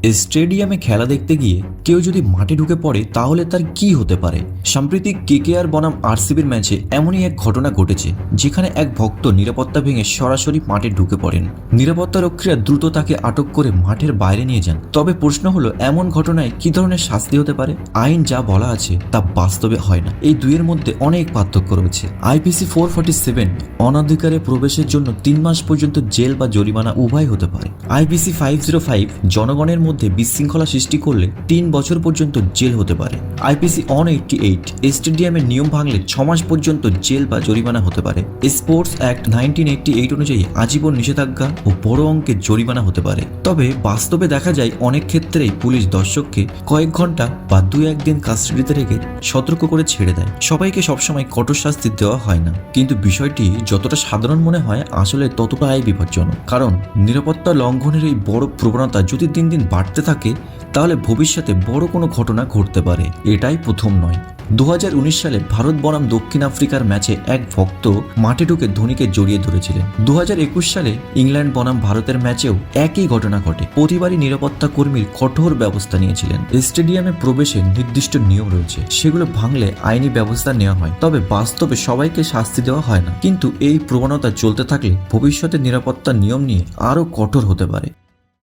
স্টেডিয়ামে খেলা দেখতে গিয়ে কেউ যদি মাঠে ঢুকে পড়ে তাহলে তার কি হতে পারে। সাম্প্রতিক কেকেআর বনাম আরসিবির ম্যাচে এমনই এক ঘটনা ঘটেছে, যেখানে এক ভক্ত নিরাপত্তা ভেঙে সরাসরি মাঠে ঢুকে পড়েন। নিরাপত্তা রক্ষীরা দ্রুত তাকে আটক করে মাঠের বাইরে নিয়ে যান। তবে প্রশ্ন হলো, এমন ঘটনায় কি ধরনের শাস্তি হতে পারে? আইন যা বলা আছে তা বাস্তবে হয় না। এই দুইয়ের মধ্যে অনেক পার্থক্য রয়েছে। আইপিসি 447 অনধিকারে প্রবেশের জন্য 3 মাস পর্যন্ত জেল বা জরিমানা উভয় হতে পারে। আইপিসি 505 জনগণের মধ্যে বিশৃঙ্খলা সৃষ্টি করলে 3 বছর পর্যন্ত জেল হতে পারে। আইপিসি 188 স্টেডিয়ামের নিয়ম ভাঙলে 6 মাস পর্যন্ত জেল বা জরিমানা হতে পারে। স্পোর্টস অ্যাক্ট 1988 অনুযায়ী আজীবন নিষেধাজ্ঞা ও বড় অঙ্কের জরিমানা হতে পারে। তবে বাস্তবে দেখা যায় অনেক ক্ষেত্রেই পুলিশ দর্শককে কয়েক ঘন্টা বা 2-1 দিন কাস্টাডিতে রেখে সতর্ক করে ছেড়ে দেয়। সবাইকে সবসময় কঠোর শাস্তি দেওয়া হয় না, কিন্তু বিষয়টি যতটা সাধারণ মনে হয় আসলে ততটাই বিপজ্জনক। কারণ নিরাপত্তা লঙ্ঘনের এই বড় প্রবণতা যদি দিন দিন বাড়তে থাকে তাহলে ভবিষ্যতে বড় কোনো ঘটনা ঘটতে পারে। এটাই প্রথম নয়। 2019 সালে ভারত বনাম দক্ষিণ আফ্রিকার ম্যাচে এক ভক্ত মাঠে ঢুকে ধোনিকে জড়িয়ে ধরেছিলেন। 2021 সালে ইংল্যান্ড বনাম ভারতের ম্যাচেও একই ঘটনা ঘটে। প্রতিবারই নিরাপত্তা কর্মীর কঠোর ব্যবস্থা নিয়েছিলেন। স্টেডিয়ামে প্রবেশের নির্দিষ্ট নিয়ম রয়েছে, সেগুলো ভাঙলে আইনি ব্যবস্থা নেওয়া হয়। তবে বাস্তবে সবাইকে শাস্তি দেওয়া হয় না। কিন্তু এই প্রবণতা চলতে থাকলে ভবিষ্যতে নিরাপত্তা নিয়ম নিয়ে আরও কঠোর হতে পারে।